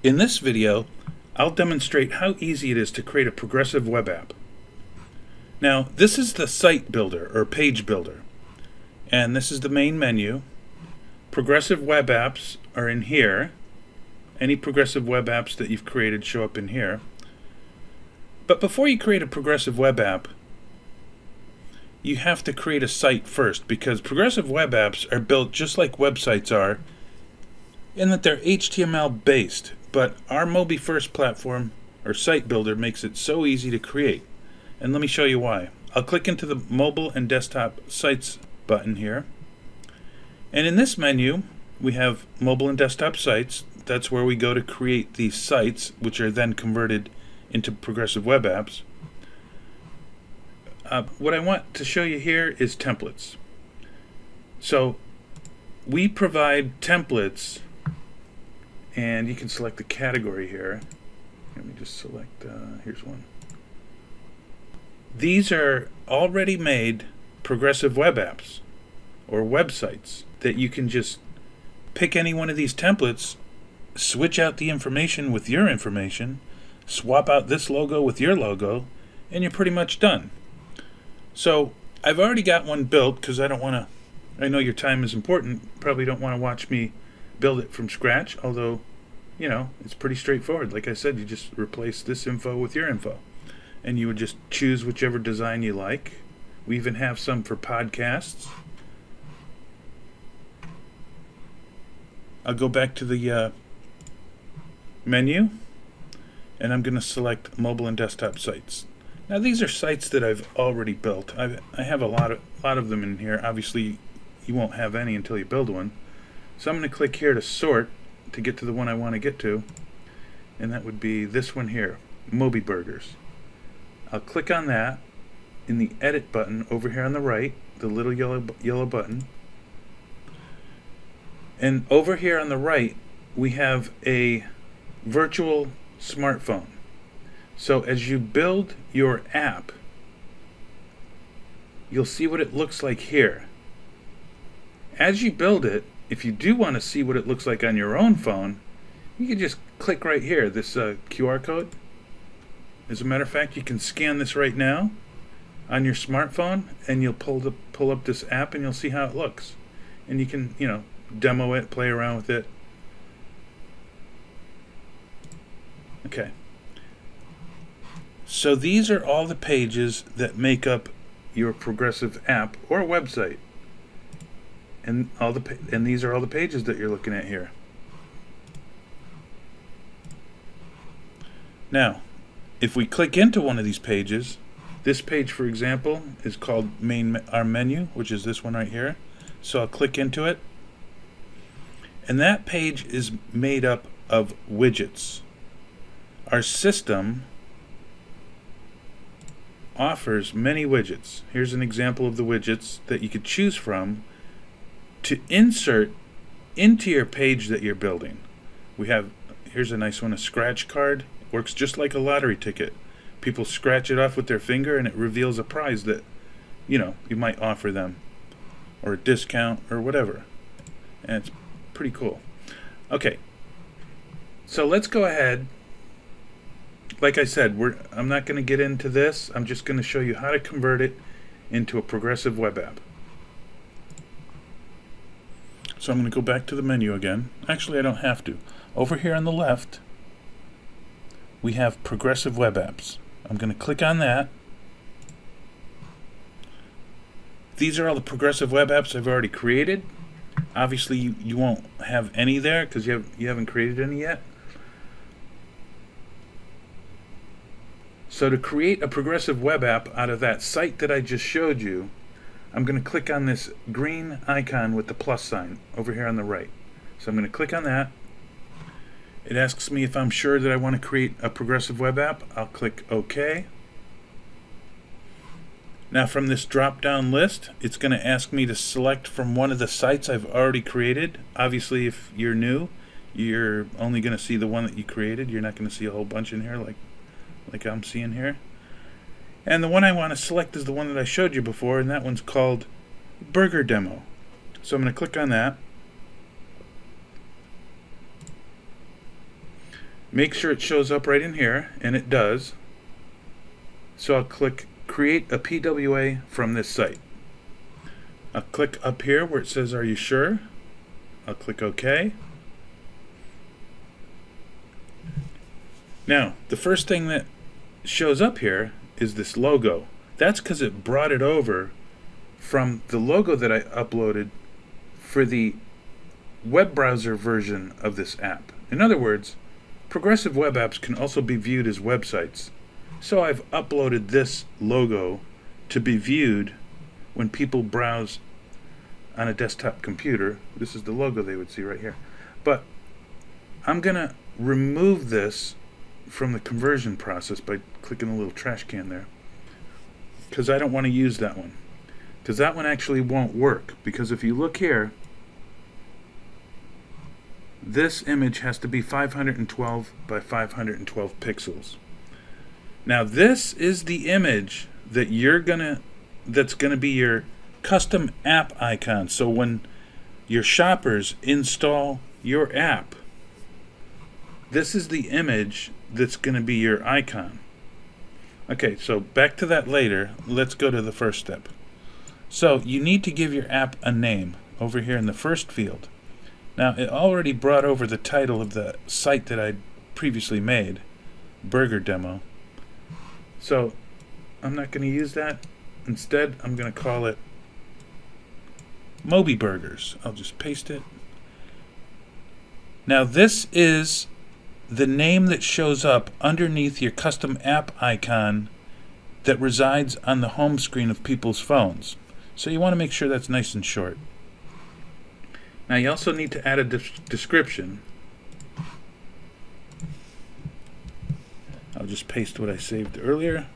In this video, I'll demonstrate how easy it is to create a progressive web app. Now, this is the site builder or page builder, and this is the main menu. Progressive web apps are in here. Any progressive web apps that you've created show up in here. But before you create a progressive web app, you have to create a site first, because progressive web apps are built just like websites are, in that they're HTML based, but our Mobi First platform or site builder makes it so easy to create. And let me show you why. I'll click into the mobile and desktop sites button here, and in this menu we have mobile and desktop sites. That's where we go to create these sites, which are then converted into progressive web apps. What I want to show you here is templates. So we provide templates, and you can select the category here. Let me just select, here's one. These are already made progressive web apps or websites that you can just pick any one of these templates, switch out the information with your information, swap out this logo with your logo, and you're pretty much done. So I've already got one built because I know your time is important. Probably don't want to watch me build it from scratch, although, you know, it's pretty straightforward. Like I said, you just replace this info with your info, and you would just choose whichever design you like. We even have some for podcasts. I'll go back to the menu, and I'm going to select mobile and desktop sites. Now these are sites that I've already built. I have a lot of them in here. Obviously you won't have any until you build one. So I'm going to click here to sort to get to the one I want to get to, and that would be this one here, Mobi Burgers. I'll click on that in the edit button over here on the right, the little yellow button. And over here on the right we have a virtual smartphone. So as you build your app, you'll see what it looks like here. As you build it, if you do want to see what it looks like on your own phone, you can just click right here, this QR code. As a matter of fact, you can scan this right now on your smartphone, and you'll pull up this app, and you'll see how it looks. And you can, you know, demo it, play around with it. Okay. So these are all the pages that make up your progressive app or website, and these are all the pages that you're looking at here. Now, if we click into one of these pages, this page, for example, is called our menu, which is this one right here. So I'll click into it, and that page is made up of widgets. Our system offers many widgets. Here's an example of the widgets that you could choose from to insert into your page that you're building. Here's a nice one, a scratch card. Works just like a lottery ticket. People scratch it off with their finger, and it reveals a prize that, you know, you might offer them, or a discount or whatever. And it's pretty cool. Okay, so let's go ahead. Like I said, I'm not going to get into this. I'm just going to show you how to convert it into a progressive web app. So I'm going to go back to the menu again. Actually, I don't have to. Over here on the left, we have progressive web apps. I'm going to click on that. These are all the progressive web apps I've already created. Obviously, you won't have any there because you haven't created any yet. So to create a progressive web app out of that site that I just showed you, I'm going to click on this green icon with the plus sign over here on the right. So I'm going to click on that. It asks me if I'm sure that I want to create a progressive web app. I'll click OK. Now from this drop-down list, it's going to ask me to select from one of the sites I've already created. Obviously, if you're new, you're only going to see the one that you created. You're not going to see a whole bunch in here like I'm seeing here. And the one I want to select is the one that I showed you before, and that one's called Burger Demo. So I'm going to click on that. make sure it shows up right in here, and it does. So I'll click Create a PWA from this site. I'll click up here where it says Are you sure? I'll click OK. Now, the first thing that shows up here is this logo. That's because it brought it over from the logo that I uploaded for the web browser version of this app. In other words, progressive web apps can also be viewed as websites. So I've uploaded this logo to be viewed when people browse on a desktop computer. This is the logo they would see right here. But I'm going to remove this from the conversion process by clicking the little trash can there, because I don't want to use that one, because that one actually won't work. Because if you look here, this image has to be 512 by 512 pixels. Now this is the image that that's gonna be your custom app icon. So when your shoppers install your app, this is the image that's gonna be your icon. Okay, so back to that later. Let's go to the first step. So you need to give your app a name over here in the first field. Now it already brought over the title of the site that I previously made, Burger Demo. So I'm not going to use that. Instead, I'm going to call it Moby Burgers. I'll just paste it. Now this is the name that shows up underneath your custom app icon that resides on the home screen of people's phones. So you want to make sure that's nice and short. Now you also need to add a description. I'll just paste what I saved earlier.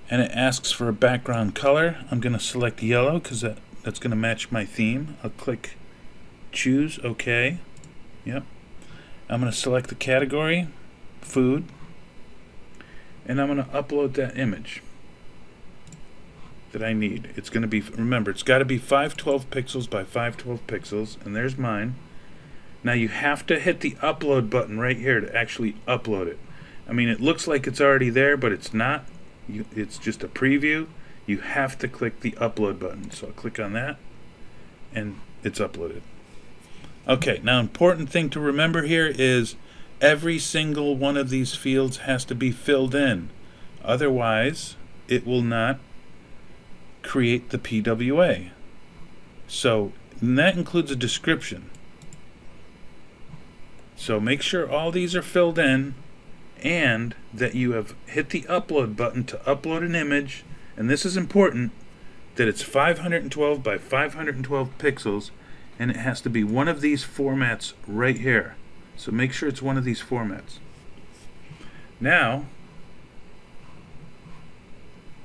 And it asks for a background color. I'm going to select yellow because that's going to match my theme. I'll click Choose, OK. Yep. I'm going to select the category, Food. And I'm going to upload that image that I need. It's going to be, remember, it's got to be 512 pixels by 512 pixels, and there's mine. Now you have to hit the upload button right here to actually upload it. I mean, it looks like it's already there, but it's not. It's just a preview. You have to click the upload button. So I'll click on that, and it's uploaded. Okay, now important thing to remember here is every single one of these fields has to be filled in. Otherwise, it will not create the PWA. So, and that includes a description. So make sure all these are filled in and that you have hit the upload button to upload an image, and this is important, that it's 512 by 512 pixels, and it has to be one of these formats right here. So make sure it's one of these formats. Now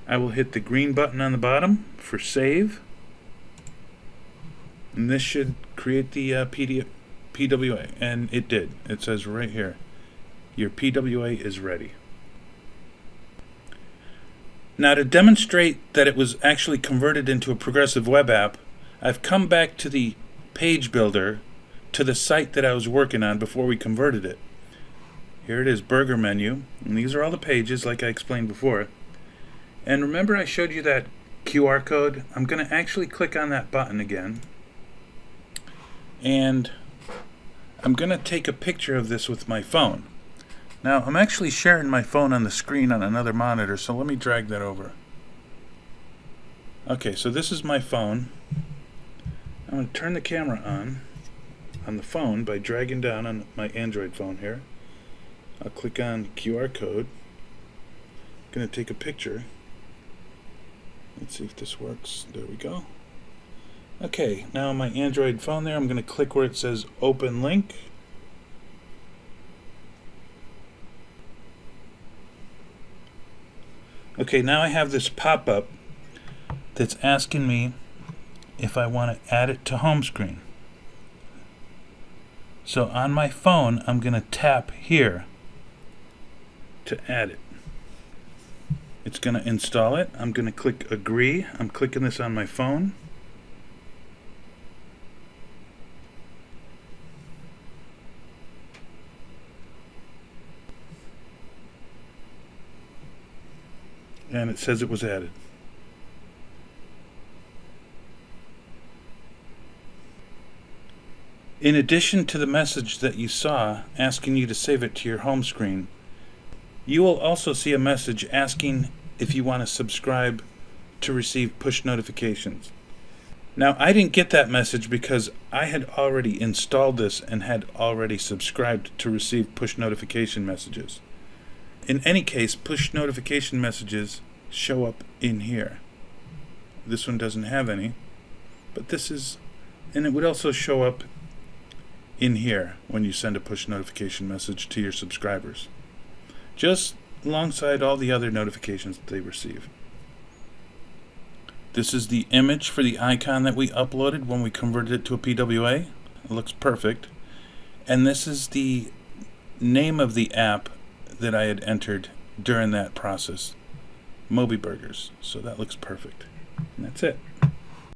I will hit the green button on the bottom for save, and this should create the PWA, and it did. It says right here, your PWA is ready. Now to demonstrate that it was actually converted into a progressive web app, I've come back to the page builder to the site that I was working on before we converted it. Here it is, burger menu, and these are all the pages like I explained before. And remember I showed you that QR code? I'm going to actually click on that button again, and I'm going to take a picture of this with my phone. Now I'm actually sharing my phone on the screen on another monitor, so let me drag that over. Okay, so this is my phone. I'm going to turn the camera on the phone by dragging down on my Android phone here. I'll click on QR code. I'm going to take a picture. Let's see if this works. There we go. Okay, now on my Android phone there, I'm going to click where it says Open Link. Okay, now I have this pop-up that's asking me if I want to add it to home screen. So on my phone, I'm going to tap here to add it. It's going to install it. I'm going to click Agree. I'm clicking this on my phone. and it says it was added. In addition to the message that you saw asking you to save it to your home screen, you will also see a message asking if you want to subscribe to receive push notifications. Now, I didn't get that message because I had already installed this and had already subscribed to receive push notification messages. In any case, push notification messages show up in here. This one doesn't have any, but this is, and it would also show up in here when you send a push notification message to your subscribers, just alongside all the other notifications that they receive. This is the image for the icon that we uploaded when we converted it to a PWA. It looks perfect. And this is the name of the app that I had entered during that process, Moby Burgers. So that looks perfect. And that's it.